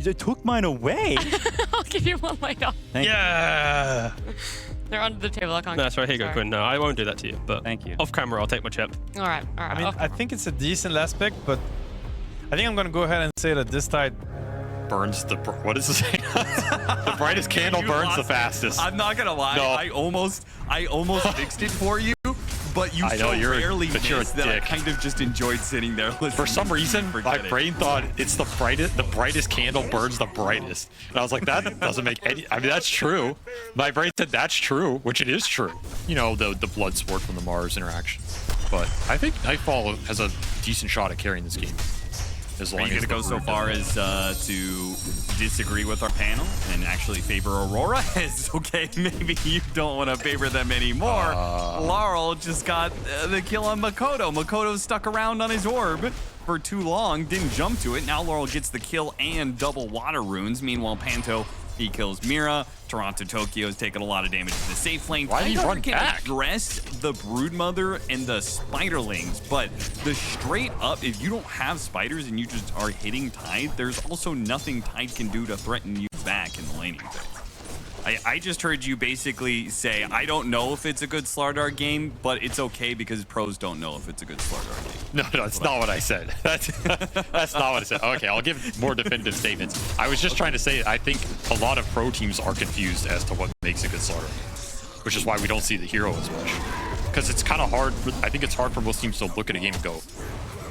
You took mine away. I'll give you one later. Yeah. They're under the table. I can't. No, sorry, here you go, Quinn. No, I won't do that to you. But Thank you. off camera, I'll take my chip. All right. I mean, I think it's a decent last pick, but I think I'm gonna go ahead and say that this tide burns the what is this? The brightest candle burns the fastest. I'm not gonna lie. No. I almost fixed it for you, but you so rarely miss that I kind of just enjoyed sitting there listening. For some reason, my brain thought it's the brightest candle burns the brightest. And I was like, that doesn't make any, I mean, that's true. My brain said that's true, which it is true. You know, the blood sport from the Mars interaction. But I think Nightfall has a decent shot at carrying this game. As long Are you gonna go so far as to disagree with our panel and actually favor Aurora? It's okay, maybe you don't want to favor them anymore. Laurel just got the kill on Makoto. Makoto stuck around on his orb for too long, didn't jump to it. Now Laurel gets the kill and double water runes. Meanwhile, Panto, he kills Mira. Toronto Tokyo's taking a lot of damage to the safe lane. Why did he run back? Address the Broodmother and the Spiderlings, but the straight up, if you don't have spiders and you just are hitting Tide, there's also nothing Tide can do to threaten you back in the laning phase. I just heard you basically say, I don't know if it's a good Slardar game, but it's okay because pros don't know if it's a good Slardar game. No, that's not what I said. That's not what I said. Okay, I'll give more definitive statements. I was just trying to say I think a lot of pro teams are confused as to what makes a good Slardar game, which is why we don't see the hero as much. Because it's kind of hard, I think it's hard for most teams to look at a game and go,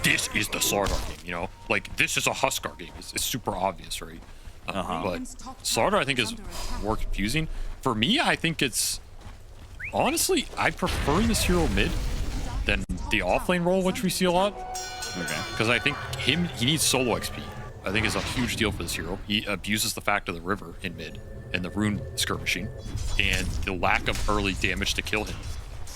this is the Slardar game, you know? Like, this is a Huskar game. It's super obvious, right? But Slardar, I think, is more confusing. For me, I think it's... Honestly, I prefer this hero mid than the offlane role, which we see a lot. Okay. Because I think he needs solo XP. I think is a huge deal for this hero. He abuses the fact of the river in mid and the rune skirmishing. And the lack of early damage to kill him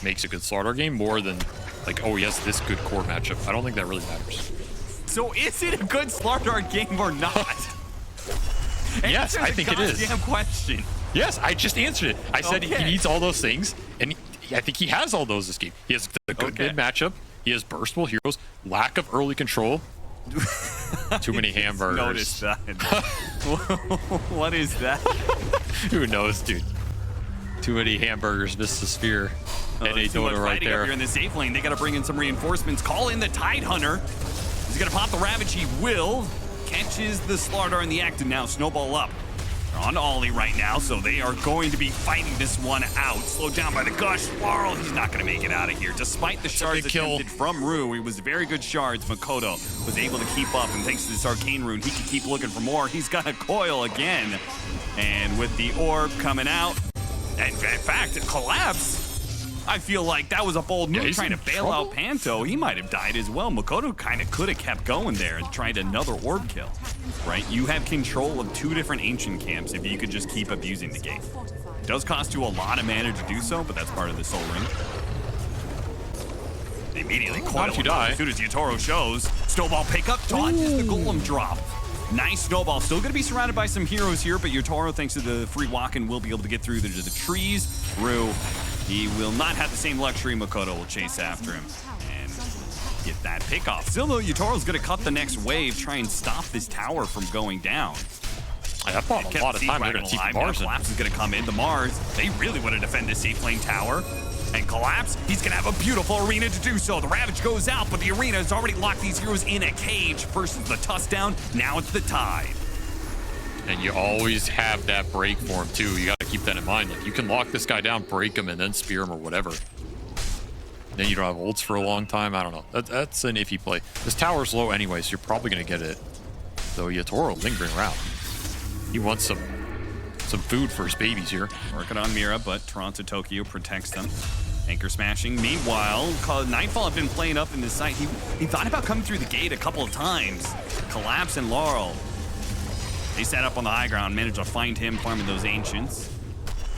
makes a good Slardar game more than, like, oh, he has this good core matchup. I don't think that really matters. So is it a good Slardar game or not? Yes, I think it is. Damn question. Yes, I just answered it. I said he needs all those things, and I think he has all those this game. He has the good mid matchup. He has burstable heroes, lack of early control, too many hamburgers. Notice that. What is that? Who knows, dude? Too many hamburgers, missed the sphere. And a Dota right there. Up here in the safe lane. They got to bring in some reinforcements. Call in the Tide Hunter. He's going to pop the Ravage. He will. Catches the Slardar in the act, and now Snowball up. They're on Ollie right now, so they are going to be fighting this one out. Slowed down by the Gush. Laurel, he's not going to make it out of here. Despite the shards attempted from Rue, it was very good shards. Makoto was able to keep up, and thanks to this Arcane Rune, he can keep looking for more. He's got a coil again. And with the orb coming out, and in fact, it collapsed. I feel like that was a bold move, trying to bail out Panto. He might have died as well. Makoto kind of could have kept going there and tried another orb kill, right? You have control of two different ancient camps if you could just keep abusing the game. It does cost you a lot of mana to do so, but that's part of the Soul Ring. They immediately coil as soon as Yatoro shows. Snowball pickup, dodges the Golem drop. Nice Snowball. Still going to be surrounded by some heroes here, but Yatoro, thanks to the free walk-in, will be able to get through to the trees. Rue, he will not have the same luxury. Makoto will chase after him and get that pick off. Still though, Yatoro's going to cut the next wave, try and stop this tower from going down. I thought a lot of time they're going to keep Mars. Collapse is going to come in. The Mars, they really want to defend this safe lane tower. And Collapse, he's going to have a beautiful arena to do so. The Ravage goes out, but the arena has already locked these heroes in a cage. First is the touchdown, now it's the Tide. And you always have that break for him too. You got to keep that in mind. Like, you can lock this guy down, break him, and then spear him or whatever. Then you don't have ults for a long time. I don't know. That's an iffy play. This tower's low anyway, so you're probably going to get it. Though Yatoro lingering around. He wants some food for his babies here. Working on Mira, but Toronto Tokyo protects them. Anchor smashing. Meanwhile, Nightfall had been playing up in this site. He thought about coming through the gate a couple of times. Collapse and Laurel. They set up on the high ground, managed to find him farming those ancients.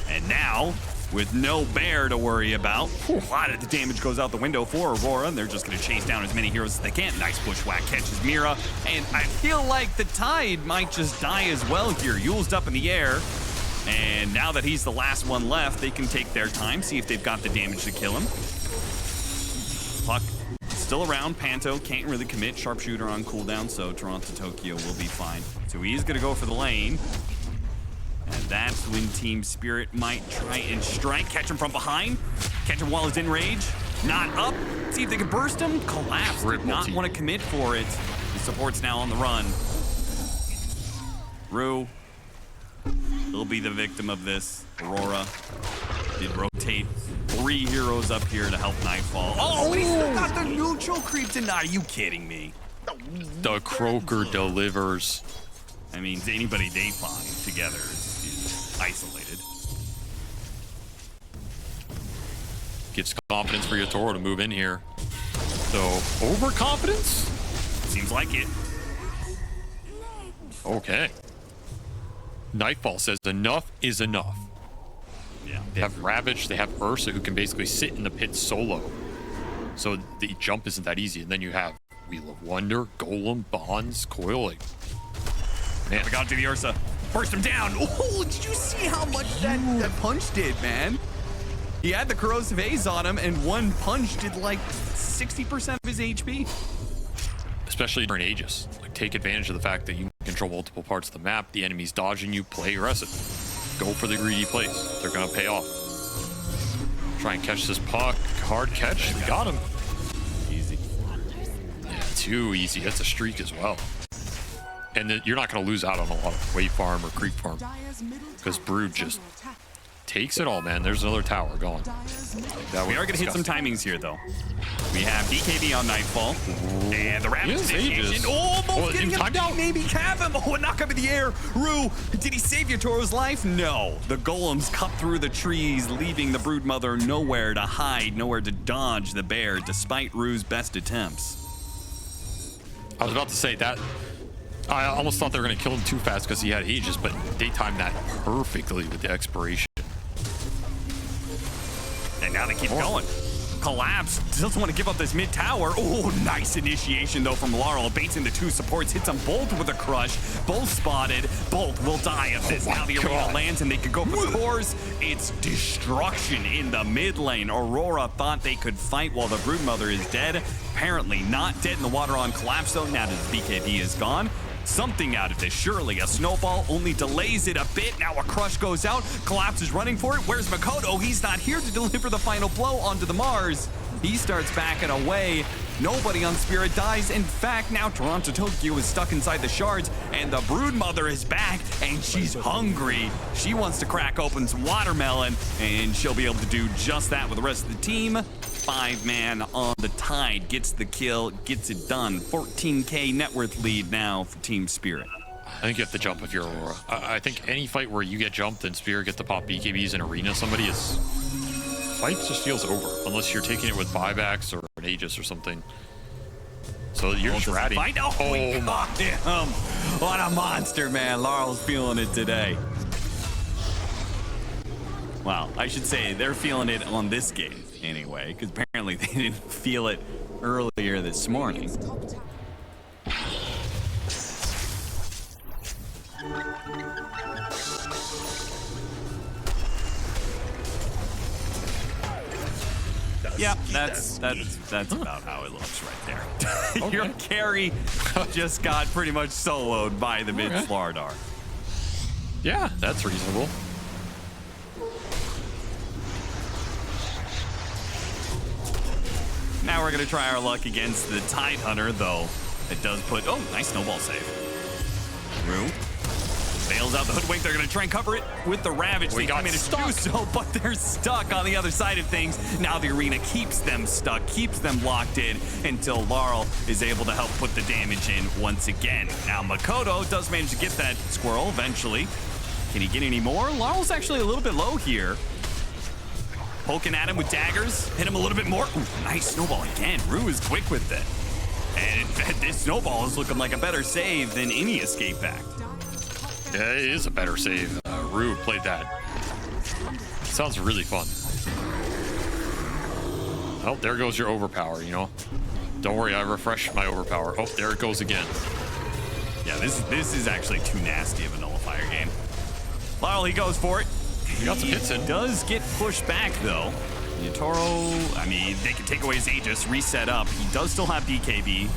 And now, with no bear to worry about, a lot of the damage goes out the window for Aurora, and they're just going to chase down as many heroes as they can. Nice bushwhack catches Mira, and I feel like the Tide might just die as well here. Yule's up in the air, and now that he's the last one left, they can take their time, see if they've got the damage to kill him. Puck still around. Panto can't really commit. Sharpshooter on cooldown, so Toronto Tokyo will be fine. So he's gonna go for the lane. And that's when Team Spirit might try and strike. Catch him from behind. Catch him while he's in rage. Not up. See if they can burst him. Collapse. Did not want to commit for it. The support's now on the run. Rue. He'll be the victim of this. Aurora did rotate 3 heroes up here to help Nightfall. Oh, but he still got the neutral creep to. Are you kidding me? The Croaker delivers. I mean, anybody they find together is isolated. Gives confidence for your Toro to move in here. So, overconfidence? Seems like it. Okay. Nightfall says enough is enough. Yeah. They have Ravage, they have Ursa, who can basically sit in the pit solo. So the jump isn't that easy. And then you have Wheel of Wonder, Golem, Bonds, Coil. Like, man. We got to the Ursa. Burst him down. Oh, did you see how much that punch did, man? He had the corrosive haze on him, and one punch did like 60% of his HP. Especially during Aegis. Like, take advantage of the fact that you control multiple parts of the map. The enemy's dodging you, play aggressive. Go for the greedy plays. They're gonna pay off. Try and catch this puck. Hard catch. We got him. Easy. Yeah, too easy. That's a streak as well. And then you're not gonna lose out on a lot of wave farm or creep farm. Because Brood just takes it all, man. There's another tower going. We are going to hit some timings here, though. We have DKB on Nightfall. And the Ravage initiation. Almost getting him. Maybe cap him. Oh, a knock up in the air. Rue, did he save your Toro's life? No. The golems cut through the trees, leaving the Broodmother nowhere to hide, nowhere to dodge the bear, despite Rue's best attempts. I was about to say that. I almost thought they were going to kill him too fast because he had Aegis, but they timed that perfectly with the expiration. And now they keep going. Collapse. Doesn't want to give up this mid tower. Oh, nice initiation, though, from Laurel. Baits into 2 supports. Hits them both with a crush. Both spotted. Both will die of this. Now the Arena lands, and they could go for the cores. It's destruction in the mid lane. Aurora thought they could fight while the Broodmother is dead. Apparently not dead in the water on Collapse, though. Now that the BKB is gone. Something out of this, surely. A snowball only delays it a bit. Now a crush goes out. Collapse is running for it. Where's Makoto? He's not here to deliver the final blow onto the Mars. He starts backing away. Nobody on Spirit dies. In fact, now Toronto Tokyo is stuck inside the shards, and the Broodmother is back, and she's hungry. She wants to crack open some watermelon, and she'll be able to do just that with the rest of the team. 5-man on the Tide gets the kill, gets it done. 14K net worth lead now for Team Spirit. I think you have to jump if you're Aurora. I think any fight where you get jumped and Spirit get to pop BKBs in Arena, somebody is... Fight just feels over, unless you're taking it with buybacks or an Aegis or something. So you're just ratting. Oh my damn. What a monster, man. Laurel's feeling it today. Well, I should say they're feeling it on this game anyway, because apparently they didn't feel it earlier this morning. Yeah, that's about how it looks right there. Okay. Your carry just got pretty much soloed by the mid Slardar. Yeah, that's reasonable. Now we're gonna try our luck against the Tide Hunter, though. It does put, oh, nice snowball save. Rue bails out the Hoodwink. They're gonna try and cover it with the Ravage. They come in to do so, but they're stuck on the other side of things. Now the Arena keeps them stuck, keeps them locked in until Laurel is able to help put the damage in once again. Now Makoto does manage to get that squirrel eventually. Can he get any more? Laurel's actually a little bit low here. Poking at him with daggers, hit him a little bit more. Ooh, nice snowball again. Rue is quick with it. And this snowball is looking like a better save than any escape act. Yeah, it is a better save. Rue played that. Sounds really fun. Oh, there goes your overpower, you know. Don't worry, I refreshed my overpower. Oh, there it goes again. Yeah, this is actually too nasty of a nullifier game. Laurel, he goes for it. He got some hits in. Does get pushed back, though. Yatoro, I mean, they can take away his Aegis, reset up. He does still have BKB.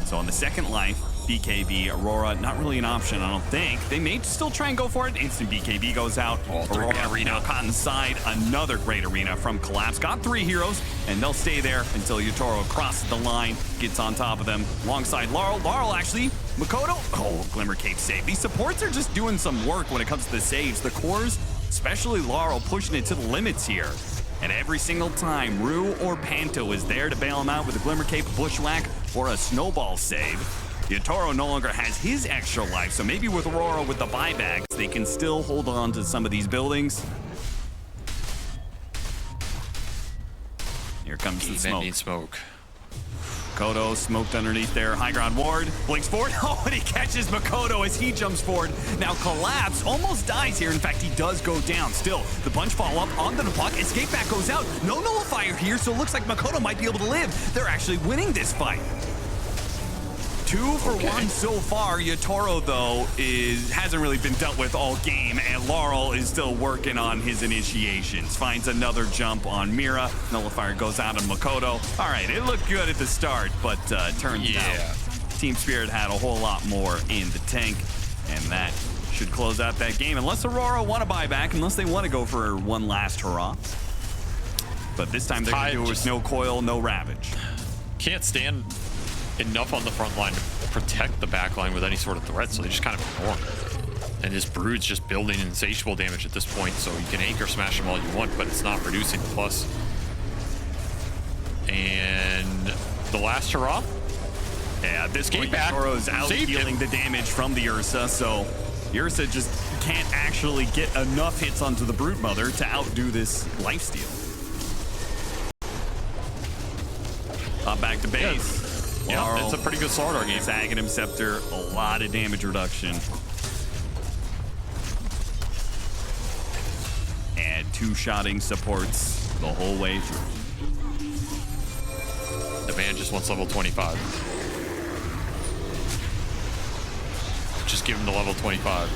So on the second life, BKB. Aurora, not really an option, I don't think. They may still try and go for it. Instant BKB goes out. Aurora arena caught inside. Another great arena from Collapse. Got 3 heroes, and they'll stay there until Yotaro crosses the line, gets on top of them alongside Laurel. Laurel actually, Makoto, oh, Glimmer Cape save. These supports are just doing some work when it comes to the saves. The cores, especially Laurel, pushing it to the limits here. And every single time, Rue or Panto is there to bail him out with a Glimmer Cape, Bushwhack, or a Snowball save. Yotaro no longer has his extra life, so maybe with Aurora with the buybacks, they can still hold on to some of these buildings. Here comes the smoke. Makoto smoked underneath there. High ground ward. Blinks forward. Oh, and he catches Makoto as he jumps forward. Now Collapse almost dies here. In fact, he does go down. Still, the punch follow up onto the puck. Escape back goes out. No nullifier here, so it looks like Makoto might be able to live. They're actually winning this fight. 2 for 1 so far. Yotaro, though, hasn't really been dealt with all game, and Laurel is still working on his initiations. Finds another jump on Mira. Nullifier goes out on Makoto. All right, it looked good at the start, but turns out Team Spirit had a whole lot more in the tank, and that should close out that game, unless Aurora want to buy back, unless they want to go for one last hurrah. But this time they're going to do it with no coil, no ravage. Can't stand enough on the front line to protect the back line with any sort of threat, so they just kind of ignore him. And this Brood's just building insatiable damage at this point, so you can anchor smash him all you want, but it's not reducing the plus. And the last hurrah? Yeah, at this point, Yotoro's out dealing the damage from the Ursa, so Ursa just can't actually get enough hits onto the Broodmother to outdo this lifesteal. Up back to base. Yeah, it's a pretty good Slardar game. Aghanim Scepter, a lot of damage reduction. And 2-shotting supports the whole way through. The man just wants level 25. Just give him the level 25.